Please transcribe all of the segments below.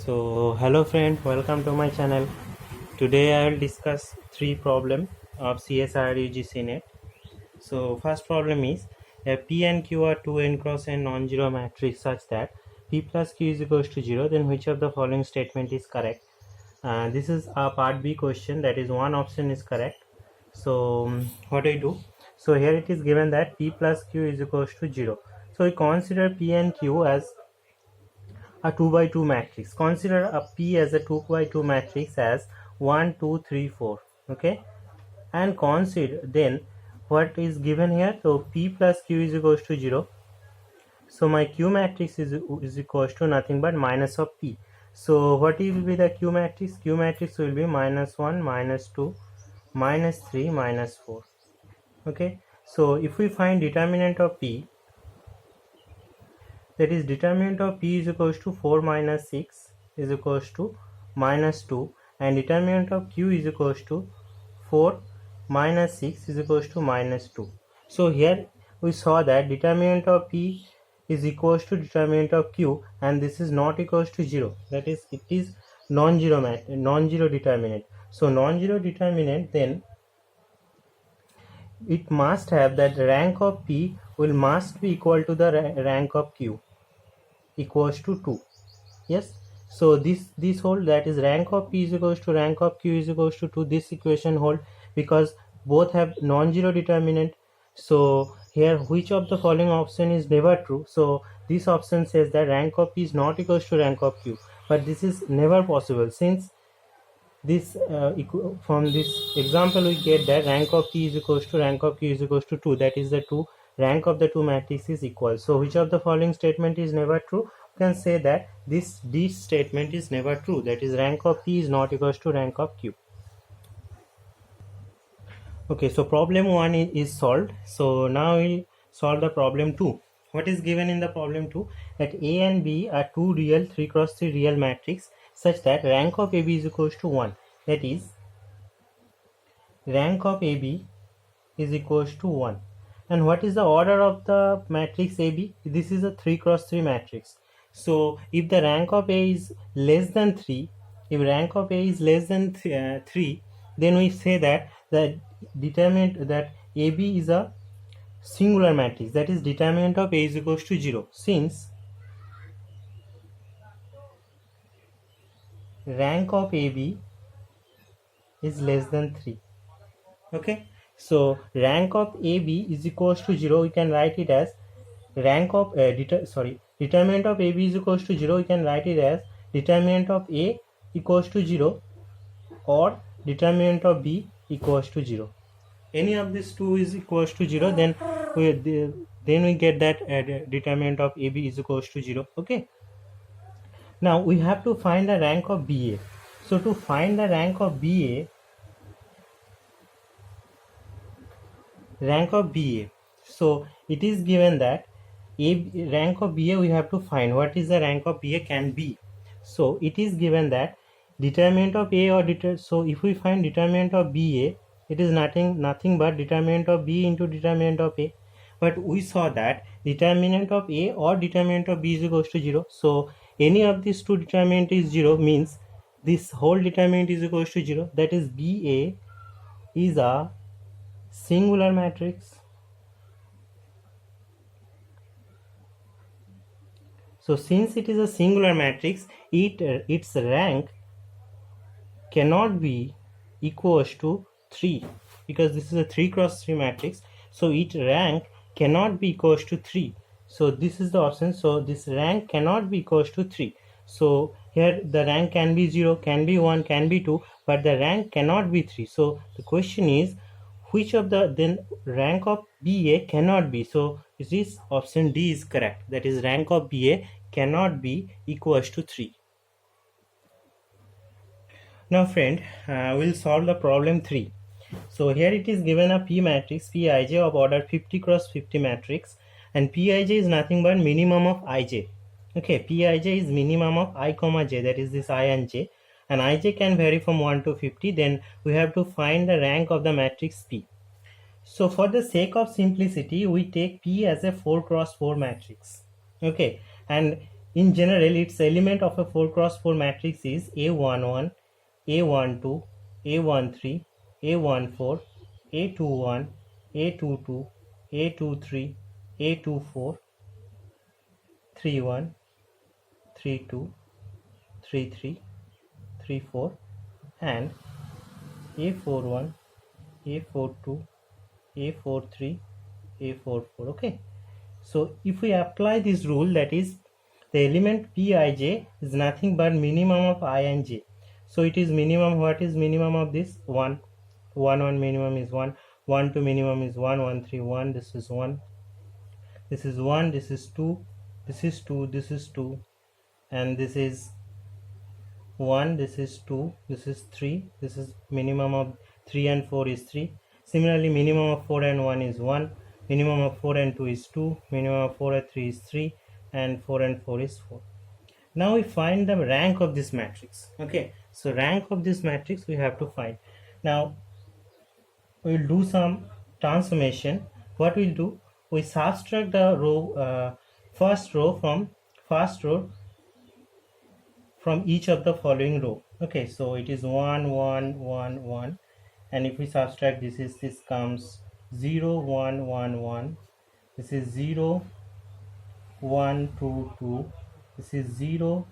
So hello friend, welcome to my channel. Today I will discuss three problems of CSIR UGC NET. So first problem is a P and Q are 2n cross n non-zero matrix such that P plus Q is equals to 0, then which of the following statement is correct? This is a part B question, that is one option is correct. So what do I do? So here it is given that P plus Q is equals to 0. So we consider P and Q as a 2 by 2 matrix. Consider a P as a 2 by 2 matrix as 1 2 3 4. Okay, and consider then what is given here. So P plus Q is equals to 0. So my Q matrix is equals to nothing but minus of P. So what will be the Q matrix? Q matrix will be minus 1 minus 2 minus 3 minus 4. Okay, so if we find determinant of P, that is determinant of P is equals to 4 minus 6 is equals to minus 2, and determinant of Q is equals to 4 minus 6 is equals to minus 2. So here we saw that determinant of P is equals to determinant of Q, and this is not equals to 0, that is it is non-zero determinant. So non-zero determinant, then it must have that rank of P will must be equal to the rank of Q equals to 2. Yes, so this hold, that is rank of P is equals to rank of Q is equals to 2. This equation hold because both have non-zero determinant. So here which of the following option is never true? So this option says that rank of P is not equals to rank of Q, but this is never possible, since this from this example we get that rank of P is equals to rank of Q is equals to 2, that is the two rank of the two matrices is equal. So which of the following statement is never true? You can say that this statement is never true, that is rank of P is not equals to rank of Q. Okay, so problem 1 is solved. So now we'll solve the problem 2. What is given in the problem 2? That A and B are two real 3 cross 3 real matrix such that rank of AB is equals to 1. That is, rank of AB is equals to 1. And what is the order of the matrix AB? This is a 3 cross 3 matrix. So if the rank of A is less than 3, if rank of A is less than 3, then we say that the determinant that AB is a singular matrix, that is determinant of A is equals to 0, since rank of AB is less than 3. Okay, so rank of AB is equals to 0, we can write it as rank of determinant of AB is equals to 0, we can write it as determinant of A equals to 0 or determinant of B equals to 0. Any of these two is equals to 0, then we get that determinant of AB is equals to 0. Okay, now we have to find the rank of BA. So to find the rank of BA, so it is given that rank of BA we have to find. What is the rank of BA can be? So it is given that determinant of A or so if we find determinant of BA, it is nothing but determinant of B into determinant of A. But we saw that determinant of A or determinant of B is equals to 0. So any of these two determinant is 0, means this whole determinant is equals to 0. That is BA is a singular matrix. So since it is a singular matrix, its rank cannot be equals to 3, because this is a 3 cross 3 matrix. So its rank cannot be equals to 3. So this is the option. So this rank cannot be equals to 3. So here the rank can be 0, can be 1, can be 2, but the rank cannot be 3. So the question is, which of the then rank of BA cannot be? So this option D is correct, that is rank of BA cannot be equals to 3. Now friend, we'll solve the problem 3. So here it is given a P matrix Pij of order 50 cross 50 matrix, and Pij is nothing but minimum of Ij. Okay, Pij is minimum of I comma j, that is this I and j, and Ij can vary from 1 to 50. Then we have to find the rank of the matrix P. So for the sake of simplicity, we take P as a 4 cross 4 matrix. Okay, and In general, its element of a 4 cross 4 matrix is A11, A12, A13, A14, A21, A22, A23, A24, 31, 32, 33, 34, and A41, A42, A43, A44. Okay, so if we apply this rule, that is the element Pij is nothing but minimum of I and j. So it is minimum. What is minimum of this? 1. 1 minimum is 1. 1 2 minimum is 1. 1 3 1. This is 1. This is 1. This is 2. This is 2. This is 2. And this is 1. This is 2. This is 3. This is minimum of 3 and 4 is 3. Similarly, minimum of 4 and 1 is 1. Minimum of 4 and 2 is 2. Minimum of 4 and 3 is 3. And 4 and 4 is 4. Now we find the rank of this matrix. Okay, so rank of this matrix we have to find. Now we will do some transformation. What we'll do, we subtract the row, first row from each of the following row. Okay, so it is 1 1 1 1, and if we subtract this comes 0 1 1 1. This is 0 1 2 2. This is 0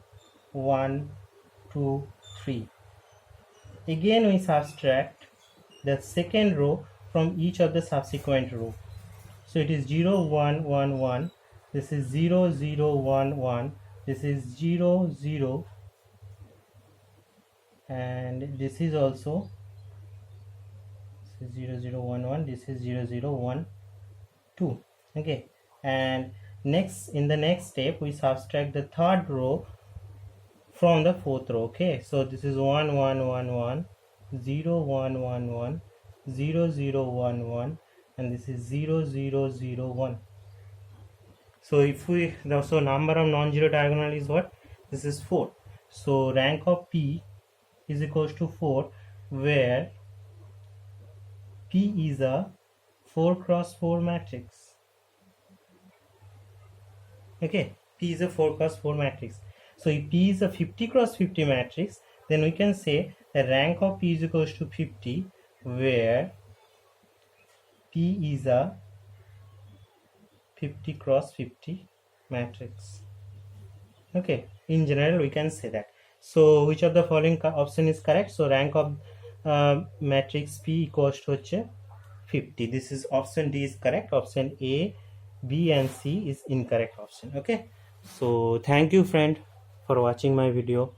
1 2 3. Again we subtract the second row from each of the subsequent row. So it is 0 1 1 1. This is 0 0 1 1. This is 0 0, and this is also 0 0 1 1. This is 0 0 1 2. Okay, and next, in the next step, we subtract the third row from the fourth row. Okay, so this is 1 1 1 1, 0 1 1 1, 0 0 1 1, and this is 0 0 0 1. So if we, so number of non-zero diagonal is what? This is 4. So rank of P is equals to 4, where P is a 4 cross 4 matrix. Okay, P is a 4 cross 4 matrix. So if P is a 50 cross 50 matrix, then we can say the rank of P is equals to 50, where P is a 50 cross 50 matrix. Okay, in general we can say that. So which of the following option is correct? So rank of matrix P equals to 50. This is option D is correct. Option A, B and C is incorrect option. Okay, so thank you friend for watching my video.